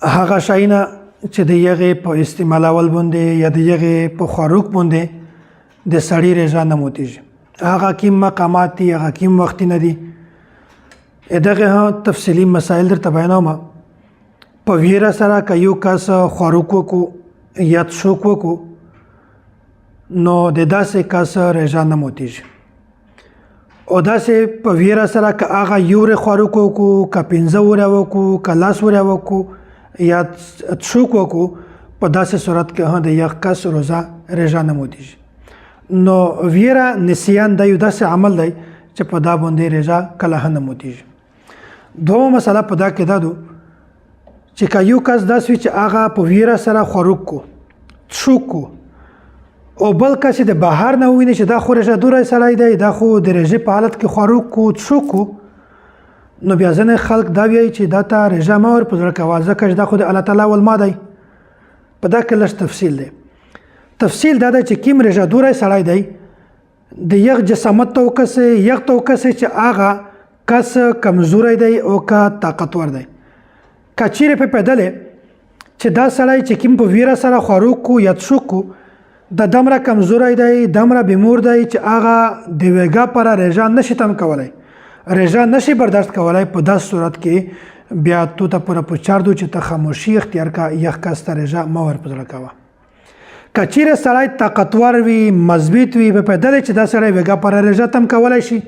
هغه شایونه چې د یغې په استعمالول باندې یا د یغې په خوراک باندې د سړی رضا نه موتیږي هغه کوم مقامات دي هغه کوم وختونه دي دغه تفصیلي مسایل درته بیانوم په ویره سره که یو کس خوراک وکړو یا څوک وکړو نو د داسې کس رضا نه موتیږي او داسې په ویره سره که هغه یو خوراک وکړو که 15 وره وکړو که 10 وره وکړو یا څوک وکړو په داسې صورت کې د یو کس روزه رضا نه موتیږي نو ویره نسیان د یو داسې عمل دی چې په دا باندې رضا کله نه موتیږي دوه مسله په دا کې دا دو چې که یو کس داسې چې هغه په ویره سره خوراک کو څوک کو او بل کس د بهر نه ویني چې دا خو رضا دوره سړی دی دا خو د رضا په حالت کې خوراک کو څوک کو نو بیا ځنې خلک دا وایي چې دا ته رضا مه ور په زړه کوه ځکه چې دا خو د الله تعالی ولما دی په دا کې لږ تفصیل دی تفصیل دا دی چې کوم رضا دوره سړی دی د یغ جسامت توکس یغ توکس چې هغه کس کمزوری دی او که طاقتور دی که چیرې په پیدلې چې دا سړی چې کوم په ویره سره خوراک کو یا څوک کو د دمره کمزوری دی دمره بیمور دی چې هغه د ویګا پر رضا نشي تم کولی رضا نشي برداشت کولای په داس صورت کې بیا تو ته پوره پچار دو چې ته خاموشي اختیار کا یخ کس ته رضا مه ور پزړه کوه که چیرې سړی طاقتور وي مضبوط وي په پیدل چې دا سړی ویګا پر رضا تم کولی شي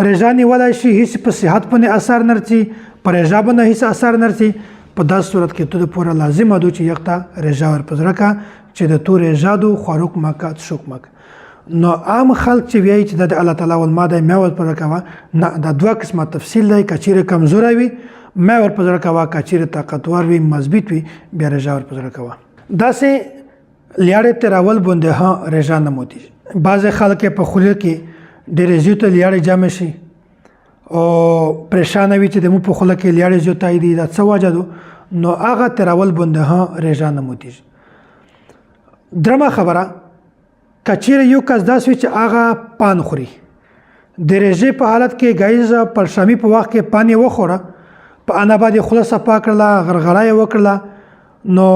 رضا نیولی شي هیڅ په صحت باندې اثر نه رسي په رضا باندې هیڅ اثر نه رسي په داس صورت کې ته د پوره لازمه دو چې یخ ته رضا ور پزړه کا چې د تو رضا دو خوراک مکه څوک مکه نو عام خلک چې وایي چې د الله تعالی ول ماده مې ور پر کوه نه دا دوه قسمه تفصیل دی که چیرې کمزوری وي مې ور پر کوه که چیرې طاقتور وي مضبوط وي بیا رضا ور پر کوه داسې لیاړې تراول باندې ها رضا نه موتیږي بعضې خلک په خوله کې ډېرې زیاته لیاړې جمع شي او پریشانه وي چې د مو په خوله کې لیاړې زیاتای دي دا څه وجه ده نو هغه تراول باندې ها رضا نه موتیږي درمه خبره کچیر یو کس داس وی چې هغه پان خوري د رژې په حالت کې غایز پر شامی په وخت کې پانی وخوره په انا باندې خله صفا کړله غرغړای وکړه نو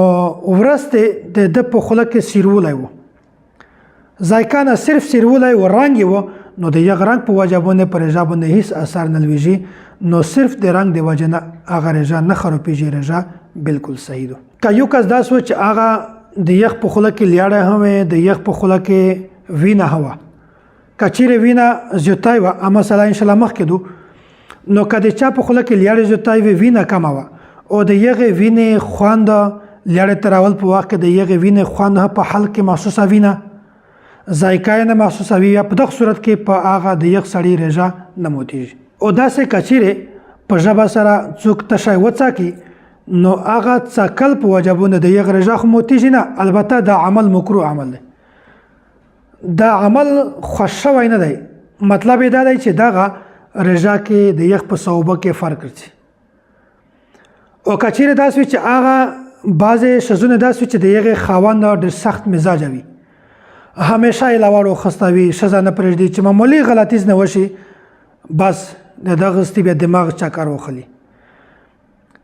ورسته د په خله کې سیرولای وو ځایکانه صرف سیرولای و رنگ وو نو د یغ رنگ په وجبونه پر رضا باندې هیڅ اثر نه لويږي نو صرف د رنگ د وجنه هغه رضا نه خرابېږي رضا بالکل صحیح ده که یو کس داس و چې هغه د یخ په خوله کې لیاړه هم د یخ په خوله کې وینه هوا کچېره وینه زیاتای و اما مثلا ان شاء الله مخ کې دو نو کله چا په خوله کې لیاړه زیاتای وینه کم و او د یغه وینه خواند لیاړه تراول په وخت کې د یغه وینه خواند په حل کې محسوسه وینه ذایقه نه محسوسه وی په دغه صورت کې په هغه د یخ سړی رضا نه موتیږي او داسې کچېره په ژبه سره څوک تشای وڅا کی نو هغه څکل په وجبونه د یغ رضا خو موتیږي نه البته دا عمل مکروه عمل دی دا عمل خوشوي نه دی مطلب دا دی چې دغه رضا کې د یغ په صوبه کې فرق راځي او کچېره داسې چې هغه بعضې شزونه داسې چې د یغ خاوند ډېر سخت مزاج وي همیشه یې لاوړو خستوي شزه نه پرېږدي چې معمولی غلطیز نه وشي بس دغه ستی بیا دماغ چکر وخلی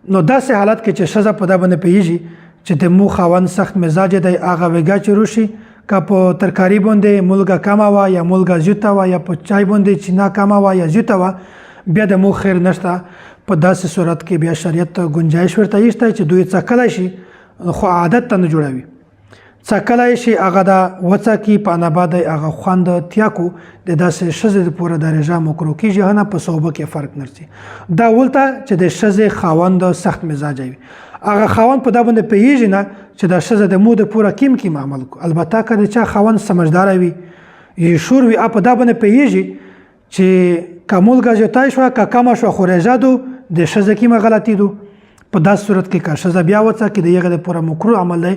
نو داسې حالت کې چې ښځه په دا باندې پوهېږي چې د مو خاوند سخت مزاج دی هغه ویګا چې روشي که په ترکاري باندې مولګه کمه وه یا مولګه زیوته وه یا په چای باندې چینه کمه وه یا زیوته وه بیا د مو خیر نشته په داسې صورت کې بیا شریعت ګنجایش ورته ایښتی چې دوی څکلی شي خو عادت ته نه جوړوي څکلی شي هغه د وڅکي په اناباد هغه خوند تیاکو د داسې ښځې دپوره د رضا مکروه کېږي نه په صوبه کې فرق نه رسي دا ولته چې د ښځې خاوند سخت مزاجه وي هغه خاوند په دا باندې پوهېږي نه چې دا ښځه د مو دپوره کیم عمل کو البته که د چا خاوند سمجداره وي یا شور وي په دا باندې پوهېږي چې که مولګه زیاتی شوه که کمه شوه خو رضا دو د ښځه کیمه غلطي دو په داسې صورت کې که ښځه بیا وڅکي د هغه دپوره مکروه عمل دی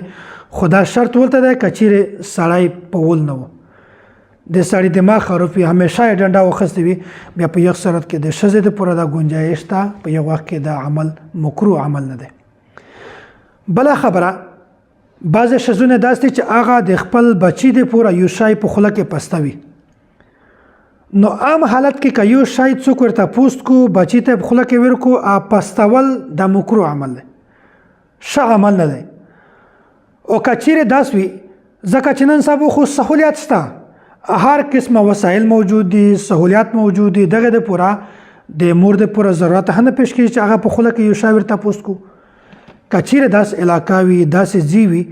خو دا شرط ورته دی که چیرې سړی په ول نه و د سړي دماغ خراب وي همیشه یې ډنډه واخیستې وي بیا په یو صورت کې د ښځې دپوره دا ګنجایش ته په یو وخت کې دا عمل مکروه عمل نه دی بله خبره بعضې ښځونه داسې دي چې هغه د خپل بچي دپوره یو شی په خوله کې پستوي نو عام حالت کې که یو شی څوک ورته پوست کو بچي ته په خوله کې ورکو پستول دا مکروه عمل دی ښه عمل نه دی. او که چیرې داس وي ځکه چې نن سبا خو سهولیات شته، هر قسمه وسایل موجود دي، سهولیات موجود دي، دغه د پوره د مور د پوره ضرورت هم نه پیش کېږي چې هغه په خوله کې یو شاور تپوس کو. که چیرې داسې علاقه وي، داسې ځای وي،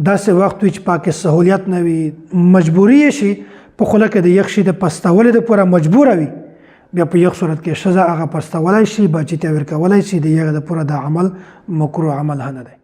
داسې وخت وي چې پاکې سهولیت نه وي، مجبوري یې شي په خوله کې د یخ شي د پستولو دپاره مجبوره وي، بیا په یخ صورت کې ښځه هغه پستولی شي، بچي ته ورکولی شي، د هغه دپاره دا عمل مکروه عمل هم نه دی.